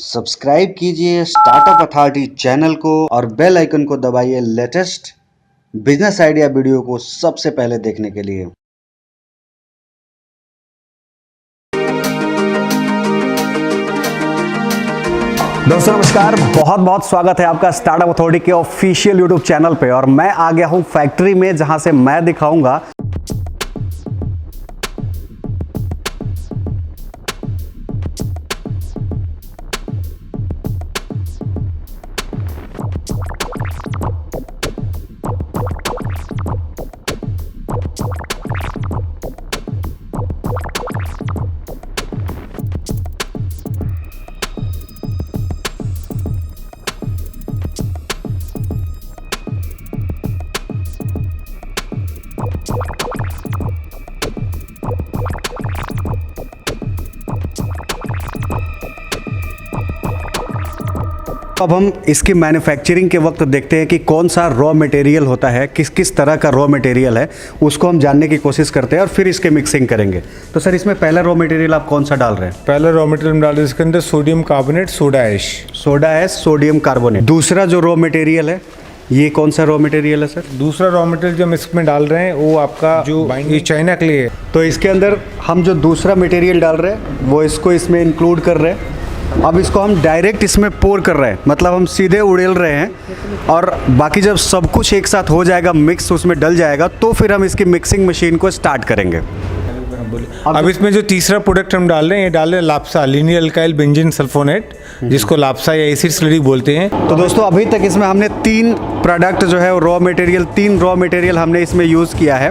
Subscribe कीजिए startup authority channel को और बेल आइकन को दबाइए लेटेस्ट बिजनेस आइडिया वीडियो को सबसे पहले देखने के लिए। दोस्तों नमस्कार, बहुत बहुत स्वागत है आपका स्टार्टअप अथॉरिटी के ऑफिशियल यूट्यूब चैनल पे। और मैं आ गया हूं फैक्ट्री में, जहां से मैं दिखाऊंगा अब हम इसकी मैन्युफैक्चरिंग के वक्त देखते हैं कि कौन सा रॉ मटेरियल होता है, किस किस तरह का रॉ मटेरियल है, उसको हम जानने की कोशिश करते हैं और फिर इसके मिक्सिंग करेंगे। तो सर, इसमें पहला रॉ मटेरियल आप कौन सा डाल रहे हैं? पहला रॉ मटेरियल हम डाल रहे हैं इसके अंदर sodium carbonate, soda ash. Soda ash, sodium carbonate. दूसरा जो रॉ मटेरियल है, ये कौन सा रॉ मटेरियल है सर? दूसरा रॉ मटेरियल जो हम इसमें डाल रहे हैं वो आपका जो ये चाइना क्ले है। तो इसके अंदर हम जो दूसरा मटेरियल डाल रहे हैं वो इसको इसमें इंक्लूड कर रहे हैं। अब इसको हम डायरेक्ट इसमें पोर कर रहे हैं, मतलब हम सीधे उड़ेल रहे हैं। और बाकी जब सब कुछ एक साथ हो जाएगा, मिक्स उसमें डल जाएगा, तो फिर हम इसकी मिक्सिंग मशीन को स्टार्ट करेंगे। अब इसमें जो तीसरा प्रोडक्ट हम डाल रहे हैं, ये डाल रहे हैं लाप्सा, लीनियर अल्काइल बेंजीन सल्फोनेट, जिसको लाप्सा या एसिड स्लरी बोलते हैं। तो दोस्तों, अभी तक इसमें हमने तीन प्रोडक्ट जो है रॉ मटेरियल, तीन रॉ मटेरियल हमने इसमें यूज़ किया है।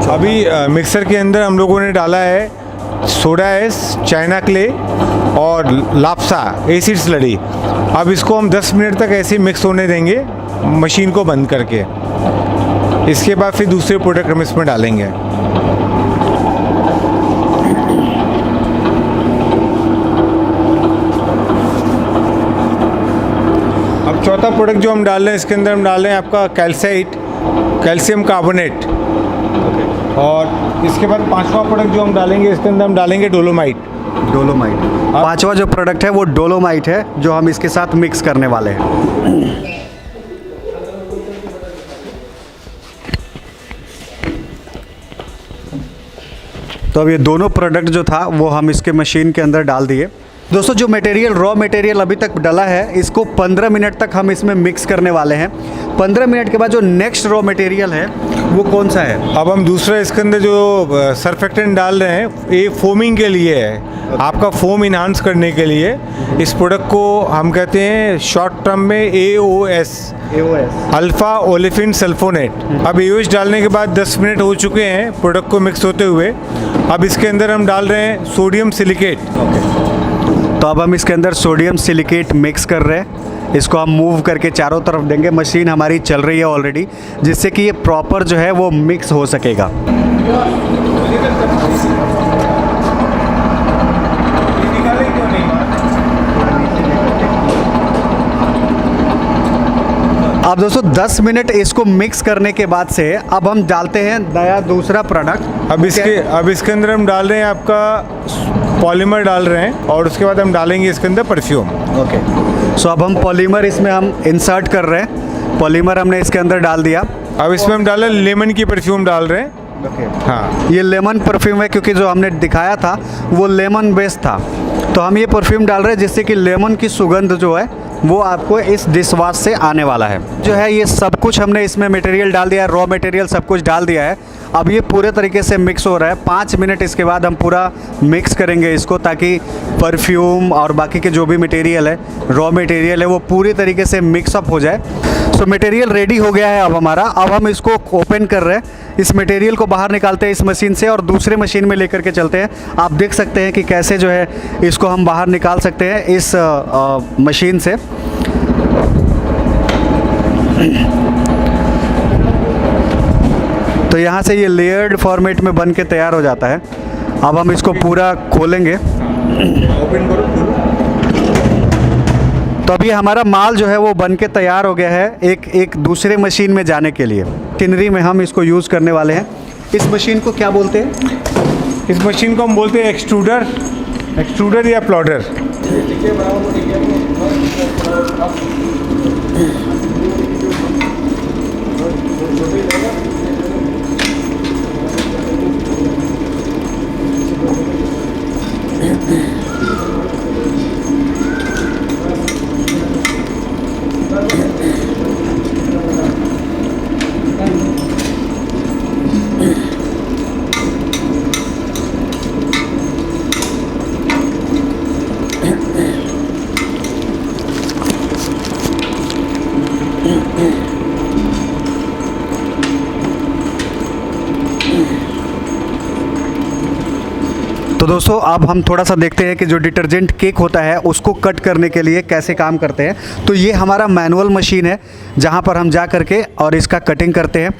अभी मिक्सर के अंदर हम लोगों ने डाला है सोडा ऐश, चाइना क्ले और लाप्सा एसिड स्लरी। अब इसको हम 10 मिनट तक ऐसे मिक्स होने देंगे मशीन को बंद करके। इसके बाद फिर दूसरे प्रोडक्ट हम इसमें डालेंगे। अब चौथा प्रोडक्ट जो हम डाल रहे हैं, इसके अंदर हम डाल रहे हैं आपका कैल्साइट, कैल्शियम कार्बोनेट। और इसके बाद पांचवा प्रोडक्ट जो हम डालेंगे, इसके अंदर हम डालेंगे डोलोमाइट। डोलोमाइट। पांचवा जो प्रोडक्ट है वो डोलोमाइट है, जो हम इसके साथ मिक्स करने वाले हैं। तो अब ये दोनों प्रोडक्ट जो था वो हम इसके मशीन के अंदर डाल दिए। दोस्तों, जो मटेरियल रॉ मटेरियल अभी तक डला है, इसको 15 मिनट तक हम इसमें मिक्स करने वाले हैं। 15 मिनट के बाद जो नेक्स्ट रॉ मटेरियल है वो कौन सा है? अब हम दूसरा इसके अंदर जो सर्फेक्टेंट डाल रहे हैं, ये फोमिंग के लिए है, आपका फोम इन्हांस करने के लिए। इस प्रोडक्ट को हम कहते हैं शॉर्ट टर्म में AOS, अल्फा ओलेफिन सल्फोनेट। अब AOS डालने के बाद 10 मिनट हो चुके हैं प्रोडक्ट को मिक्स होते हुए। अब इसके अंदर हम डाल रहे हैं सोडियम सिलिकेट। तो अब हम इसके अंदर सोडियम सिलिकेट मिक्स कर रहे हैं। इसको हम मूव करके चारों तरफ देंगे। मशीन हमारी चल रही है ऑलरेडी, जिससे कि ये प्रॉपर जो है वो मिक्स हो सकेगा। अब दोस्तों 10 मिनट इसको मिक्स करने के बाद से अब हम डालते हैं नया दूसरा प्रोडक्ट। अब इसके अंदर हम डाल रहे हैं आपका पॉलीमर डाल रहे हैं, और उसके बाद हम डालेंगे इसके अंदर परफ्यूम। ओके, सो अब हम पॉलीमर इसमें हम इंसर्ट कर रहे हैं। पॉलीमर हमने इसके अंदर डाल दिया। अब इसमें हम डाल रहे हैं लेमन की परफ्यूम डाल रहे हैं। हाँ, ये लेमन परफ्यूम है, क्योंकि जो हमने दिखाया था वो लेमन बेस्ड था। तो हम ये परफ्यूम डाल रहे हैं जिससे कि लेमन की सुगंध जो है वो आपको इस डिश वॉश से आने वाला है। जो है ये सब कुछ हमने इसमें मटेरियल डाल दिया है, रॉ मटेरियल सब कुछ डाल दिया है। अब ये पूरे तरीके से मिक्स हो रहा है। 5 मिनट इसके बाद हम पूरा मिक्स करेंगे इसको, ताकि परफ्यूम और बाकी के जो भी मटेरियल है, रॉ मटेरियल है, वो पूरी तरीके से मिक्सअप हो जाए। सो मटेरियल रेडी हो गया है अब हमारा। अब हम इसको ओपन कर रहे हैं। इस मटेरियल को बाहर निकालते हैं इस मशीन से और दूसरे मशीन में लेकर के चलते हैं। आप देख सकते हैं कि कैसे जो है इसको हम बाहर निकाल सकते हैं इस मशीन से। तो यहाँ से ये लेयर्ड फॉर्मेट में बन के तैयार हो जाता है। अब हम इसको पूरा खोलेंगे। ओपन करो। तो अभी हमारा माल जो है वो बन के तैयार हो गया है एक दूसरे मशीन में जाने के लिए। मशीनरी में हम इसको यूज़ करने वाले हैं। इस मशीन को क्या बोलते हैं? इस मशीन को हम बोलते हैं एक्सट्रूडर या प्लॉडर। तो दोस्तों अब हम थोड़ा सा देखते हैं कि जो डिटर्जेंट केक होता है उसको कट करने के लिए कैसे काम करते हैं। तो ये हमारा मैनुअल मशीन है जहाँ पर हम जा करके और इसका कटिंग करते हैं।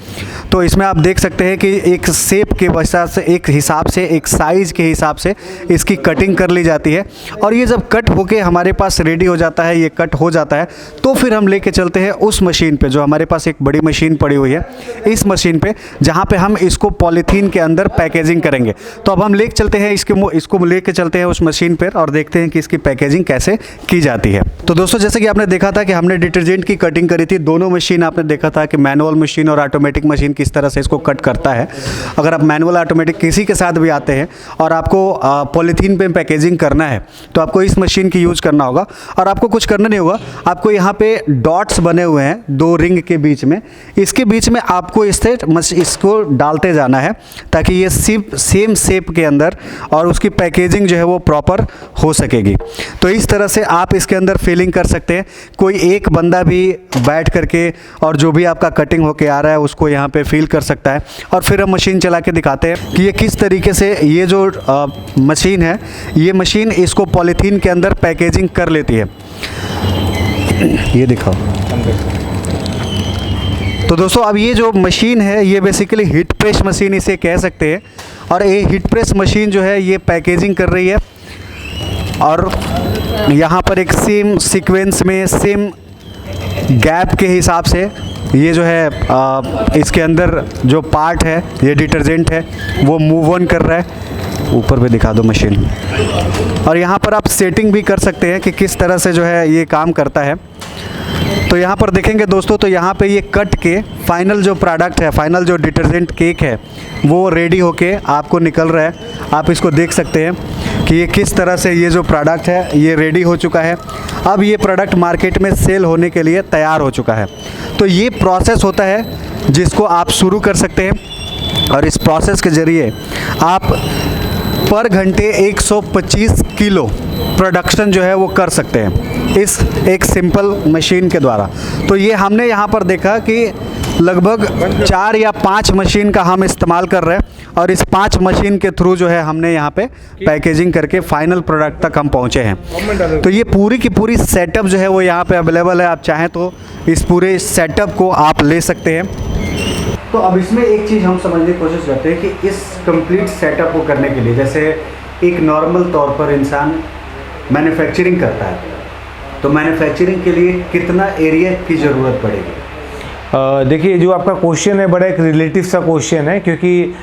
तो इसमें आप देख सकते हैं कि एक शेप के वजह से, एक हिसाब से, एक साइज़ के हिसाब से इसकी कटिंग कर ली जाती है। और ये जब कट होके हमारे पास रेडी हो जाता है, ये कट हो जाता है, तो फिर हम लेके चलते हैं उस मशीन पे, जो हमारे पास एक बड़ी मशीन पड़ी हुई है, इस मशीन पे, जहाँ पे हम इसको पॉलीथीन के अंदर पैकेजिंग करेंगे। तो अब हम लेके चलते हैं इसको लेके चलते हैं उस मशीन पर और देखते हैं कि इसकी पैकेजिंग कैसे की जाती है। तो दोस्तों जैसे कि आपने देखा था कि हमने डिटर्जेंट की कटिंग करी थी, दोनों मशीन आपने देखा था कि मैनुअल मशीन और ऑटोमेटिक मशीन किस तरह से इसको कट करता है। अगर आप मैनुअल ऑटोमेटिक किसी के साथ भी आते हैं और आपको पॉलीथीन पे पैकेजिंग करना है तो आपको इस मशीन की यूज़ करना होगा। और आपको कुछ करना नहीं होगा, आपको यहाँ पे डॉट्स बने हुए हैं 2 रिंग के बीच में, इसके बीच में आपको इसको डालते जाना है ताकि ये सेम शेप के अंदर और उसकी पैकेजिंग जो है वो प्रॉपर हो सकेगी। तो इस तरह से आप इसके अंदर फिलिंग कर सकते हैं। कोई एक बंदा भी बैठ करके और जो भी आपका कटिंग होके आ रहा है उसको यहाँ पे फिल कर सकता है। और फिर हम मशीन चला के दिखाते हैं कि ये किस तरीके से ये जो मशीन है, ये मशीन इसको पॉलीथीन के अंदर पैकेजिंग कर लेती है। ये दिखाओ। तो दोस्तों अब ये जो मशीन है ये बेसिकली हीट प्रेस मशीन इसे कह सकते हैं। और ये हीट प्रेस मशीन जो है ये पैकेजिंग कर रही है और यहाँ पर एक सेम सीक्वेंस में, सेम गैप के हिसाब से ये जो है इसके अंदर जो पार्ट है, ये डिटर्जेंट है, वो मूव ऑन कर रहा है। ऊपर पे दिखा दो मशीन। और यहाँ पर आप सेटिंग भी कर सकते हैं कि किस तरह से जो है ये काम करता है। तो यहाँ पर देखेंगे दोस्तों, तो यहाँ पे ये कट के फाइनल जो प्रोडक्ट है, फाइनल जो डिटर्जेंट केक है वो रेडी होके आपको निकल रहा है। आप इसको देख सकते हैं कि ये किस तरह से ये जो प्रोडक्ट है ये रेडी हो चुका है। अब ये प्रोडक्ट मार्केट में सेल होने के लिए तैयार हो चुका है। तो ये प्रोसेस होता है जिसको आप शुरू कर सकते हैं और इस प्रोसेस के ज़रिए आप पर घंटे 125 किलो प्रोडक्शन जो है वो कर सकते हैं इस एक सिंपल मशीन के द्वारा। तो ये हमने यहाँ पर देखा कि लगभग 4 या 5 मशीन का हम इस्तेमाल कर रहे हैं और इस 5 मशीन के थ्रू जो है हमने यहाँ पे पैकेजिंग करके फाइनल प्रोडक्ट तक हम पहुँचे हैं। तो ये पूरी की पूरी सेटअप जो है वो यहाँ पे अवेलेबल है। आप चाहें तो इस पूरे सेटअप को आप ले सकते हैं। तो अब इसमें एक चीज़ हम समझने की कोशिश करते हैं कि इस कंप्लीट सेटअप को करने के लिए, जैसे एक नॉर्मल तौर पर इंसान मैन्युफैक्चरिंग करता है, तो मैन्युफैक्चरिंग के लिए कितना एरिया की ज़रूरत पड़ेगी? देखिए, जो आपका क्वेश्चन है बड़ा एक रिलेटिव सा क्वेश्चन है, क्योंकि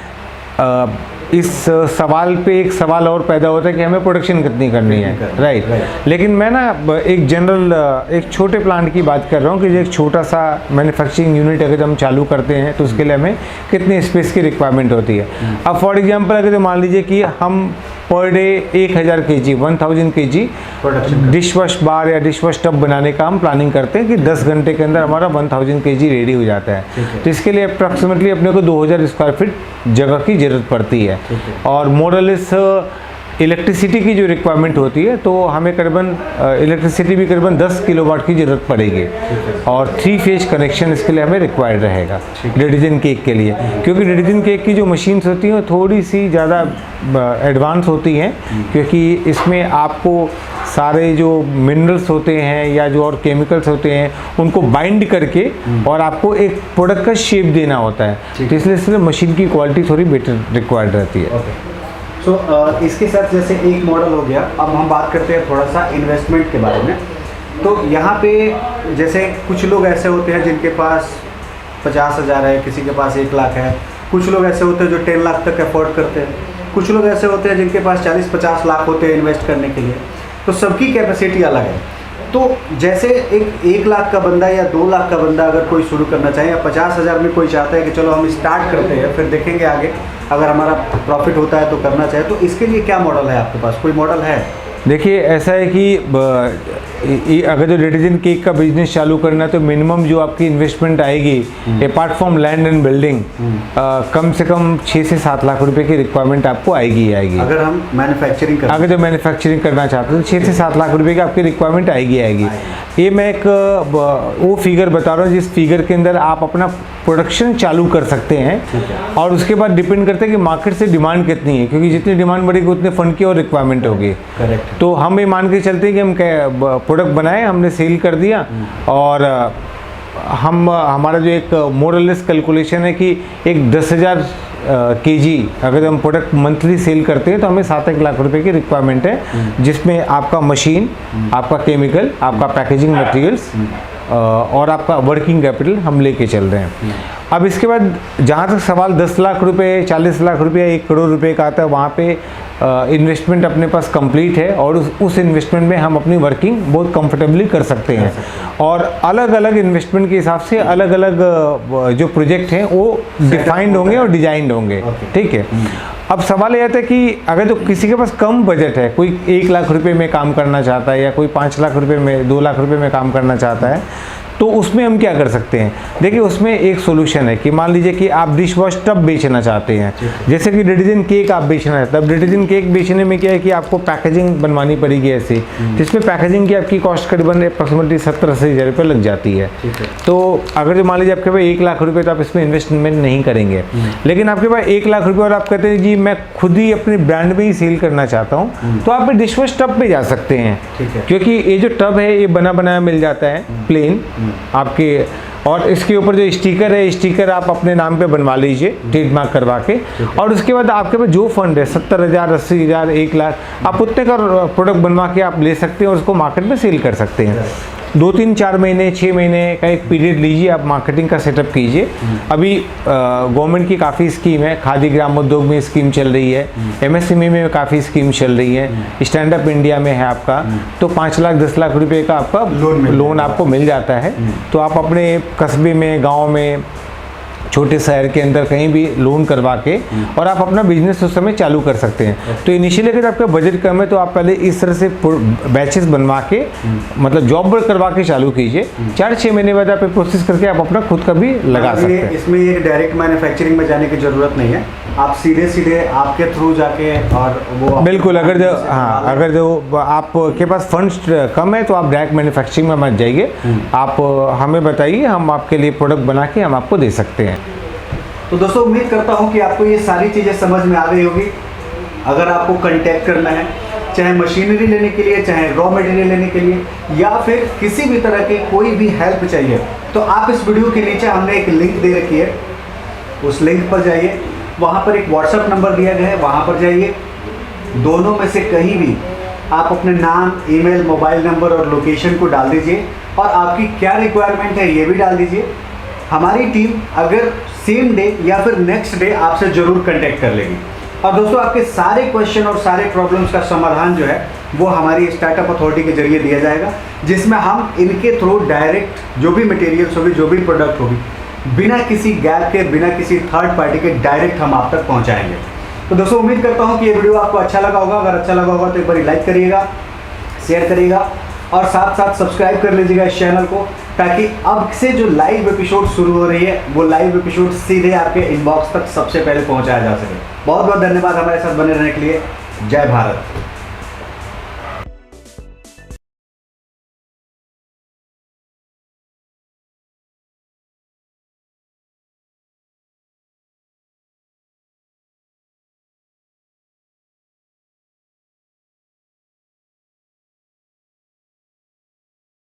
इस सवाल पे एक सवाल और पैदा होता है कि हमें प्रोडक्शन कितनी करनी है, राइट। लेकिन मैं ना एक जनरल एक छोटे प्लांट की बात कर रहा हूँ कि जो एक छोटा सा मैन्युफैक्चरिंग यूनिट अगर हम चालू करते हैं तो उसके लिए हमें कितनी स्पेस की रिक्वायरमेंट होती है। अब फॉर एग्जांपल अगर मान लीजिए कि हम per day 1000 kg 1000 kg dish wash bar या डिश वॉश टब बनाने का हम प्लानिंग करते हैं कि 10 घंटे के अंदर हमारा 1000 kg रेडी हो जाता है। तो इसके लिए अप्रॉक्सीमेटली अपने को 2000 स्क्वायर फीट जगह की ज़रूरत पड़ती है। और मोरलेस इलेक्ट्रिसिटी की जो रिक्वायरमेंट होती है तो हमें करीबन इलेक्ट्रिसिटी भी करीबन 10 किलोवाट की ज़रूरत पड़ेगी और 3 फेज कनेक्शन इसके लिए हमें रिक्वायर्ड रहेगा डिटर्जेंट केक के लिए। क्योंकि डिटर्जेंट केक की जो मशीन्स होती हैं थोड़ी सी ज़्यादा एडवांस होती हैं, क्योंकि इसमें आपको सारे जो मिनरल्स होते हैं या जो और केमिकल्स होते हैं उनको बाइंड करके और आपको एक प्रोडक्ट का शेप देना होता है। तो इसलिए मशीन की क्वालिटी थोड़ी बेटर रिक्वायर्ड रहती है। तो इसके साथ जैसे एक मॉडल हो गया, अब हम बात करते हैं थोड़ा सा इन्वेस्टमेंट के बारे में। तो यहाँ पे जैसे कुछ लोग ऐसे होते हैं जिनके पास 50,000 है, किसी के पास 1 लाख है, कुछ लोग ऐसे होते हैं जो 10 लाख तक अफोर्ड करते हैं, कुछ लोग ऐसे होते हैं जिनके पास 40-50 लाख होते हैं इन्वेस्ट करने के लिए। तो सबकी कैपेसिटी अलग है। तो जैसे एक 1 लाख का बंदा या 2 लाख का बंदा अगर कोई शुरू करना चाहे, या 50,000 में कोई चाहता है कि चलो हम स्टार्ट करते हैं फिर देखेंगे आगे अगर हमारा प्रॉफिट होता है तो करना चाहे, तो इसके लिए क्या मॉडल है आपके पास? कोई मॉडल है? देखिए ऐसा है कि अगर जो डिटर्जेंट केक का बिजनेस चालू करना है तो मिनिमम जो आपकी इन्वेस्टमेंट आएगी apart from land and building कम से कम 6 से 7 लाख रुपए की रिक्वायरमेंट आपको आएगी अगर हम मैन्युफैक्चरिंग अगर जो मैन्युफैक्चरिंग करना चाहते हो तो 6 से 7 लाख रुपए की आपकी रिक्वायरमेंट आएगी। ये मैं एक वो फिगर बता रहा हूँ जिस फिगर के अंदर आप अपना प्रोडक्शन चालू कर सकते हैं, और उसके बाद डिपेंड करते हैं कि मार्केट से डिमांड कितनी है, क्योंकि जितनी डिमांड बढ़ेगी उतने फंड की और रिक्वायरमेंट होगी। करेक्ट। तो हम ये मान के चलते हैं कि हम प्रोडक्ट बनाए, हमने सेल कर दिया, और हमारा जो एक मोरलेस कैलकुलेशन है कि एक 10,000 केजी अगर हम प्रोडक्ट मंथली सेल करते हैं तो हमें 7-1 लाख रुपए की रिक्वायरमेंट है, जिसमें आपका मशीन, आपका केमिकल, आपका पैकेजिंग मटेरियल्स और आपका वर्किंग कैपिटल हम लेके चल रहे हैं। अब इसके बाद जहाँ तक सवाल 10 लाख रुपए, 40 लाख रुपए, 1 करोड़ रुपए का आता है, वहाँ पे इन्वेस्टमेंट अपने पास कंप्लीट है, और उस इन्वेस्टमेंट में हम अपनी वर्किंग बहुत कंफर्टेबली कर सकते हैं। और अलग अलग इन्वेस्टमेंट के हिसाब से अलग अलग जो प्रोजेक्ट हैं वो डिफाइंड होंगे और डिजाइंड होंगे। ठीक है। अब सवाल यह आता है कि अगर तो किसी के पास कम बजट है, कोई 1 लाख रुपए में काम करना चाहता है, या कोई 5 लाख रुपए में, 2 लाख रुपए में काम करना चाहता है, तो उसमें हम क्या कर सकते हैं? देखिए उसमें एक सोल्यूशन है कि मान लीजिए कि आप डिश वॉश टब बेचना चाहते हैं, जैसे कि डिटर्जेंट केक आप बेचना है, तब डिटर्जेंट केक बेचने में क्या है कि आपको पैकेजिंग बनवानी पड़ेगी ऐसी, जिसमें पैकेजिंग की आपकी कॉस्ट करीबन अप्रॉक्सीमेटली 70-80 हज़ार रुपये लग जाती है। तो अगर जो मान लीजिए आपके पास 1 लाख रुपये, तो आप इसमें इन्वेस्टमेंट नहीं करेंगे, लेकिन आपके पास 1 लाख रुपये और आप कहते हैं जी मैं खुद ही अपने ब्रांड में ही सेल करना चाहता हूँ, तो आप डिश वॉश टब पे जा सकते हैं, क्योंकि ये जो टब है ये बना बनाया मिल जाता है प्लेन आपके, और इसके ऊपर जो स्टिकर है, स्टिकर आप अपने नाम पे बनवा लीजिए ट्रेडमार्क करवा के, और उसके बाद आपके पास जो फंड है 70,000, 80,000, 1 लाख, आप उतने का प्रोडक्ट बनवा के आप ले सकते हैं और उसको मार्केट में सेल कर सकते हैं। 2-3-4 महीने, 6 महीने का एक पीरियड लीजिए, आप मार्केटिंग का सेटअप कीजिए। अभी गवर्नमेंट की काफ़ी स्कीम है, खादी ग्रामोद्योग में स्कीम चल रही है, MSME में काफ़ी स्कीम चल रही है, स्टैंड अप इंडिया में है आपका, तो 5 लाख 10 लाख रुपए का आपका लोन आपको मिल जाता है। तो आप अपने कस्बे में, गाँव में, छोटे शहर के अंदर कहीं भी लोन करवा के और आप अपना बिजनेस उस समय चालू कर सकते हैं। तो इनिशियली अगर आपका बजट कम है तो आप पहले इस तरह से बैचेस बनवा के, मतलब जॉब करवा के चालू कीजिए। 4-6 महीने बाद आप प्रोसेस करके आप अपना खुद का भी लगा सकते हैं। इसमें ये डायरेक्ट मैन्युफैक्चरिंग में जाने की जरूरत नहीं है, आप सीधे आपके थ्रू जाके, और वो बिल्कुल अगर जो आपके पास फंड्स कम है तो आप डायरेक्ट मैन्युफैक्चरिंग में मत जाइए, आप हमें बताइए, हम आपके लिए प्रोडक्ट बना के हम आपको दे सकते हैं। तो दोस्तों उम्मीद करता हूँ कि आपको ये सारी चीज़ें समझ में आ गई होगी। अगर आपको कांटेक्ट करना है, चाहे मशीनरी लेने के लिए, चाहे रॉ मटेरियल लेने के लिए, या फिर किसी भी तरह की कोई भी हेल्प चाहिए, तो आप इस वीडियो के नीचे हमने एक लिंक दे रखी है, उस लिंक पर जाइए, वहाँ पर एक व्हाट्सएप नंबर दिया गया है, वहाँ पर जाइए, दोनों में से कहीं भी आप अपने नाम, ईमेल, मोबाइल नंबर और लोकेशन को डाल दीजिए, और आपकी क्या रिक्वायरमेंट है ये भी डाल दीजिए। हमारी टीम अगर सेम डे या फिर नेक्स्ट डे आपसे ज़रूर कांटेक्ट कर लेगी। और दोस्तों आपके सारे क्वेश्चन और सारे प्रॉब्लम्स का समाधान जो है वो हमारी स्टार्टअप अथॉरिटी के जरिए दिया जाएगा, जिसमें हम इनके थ्रू डायरेक्ट जो भी मटेरियल्स होगी, जो भी प्रोडक्ट होगी, बिना किसी गैप के, बिना किसी थर्ड पार्टी के डायरेक्ट हम आप तक पहुंचाएंगे। तो दोस्तों उम्मीद करता हूं कि ये वीडियो आपको अच्छा लगा होगा। अगर अच्छा लगा होगा तो एक बार लाइक करिएगा, शेयर करिएगा, और साथ साथ सब्सक्राइब कर लीजिएगा इस चैनल को, ताकि अब से जो लाइव एपिसोड शुरू हो रही है वो लाइव एपिसोड सीधे आपके इनबॉक्स तक सबसे पहले पहुंचाया जा सके। बहुत बहुत धन्यवाद हमारे साथ बने रहने के लिए। जय भारत।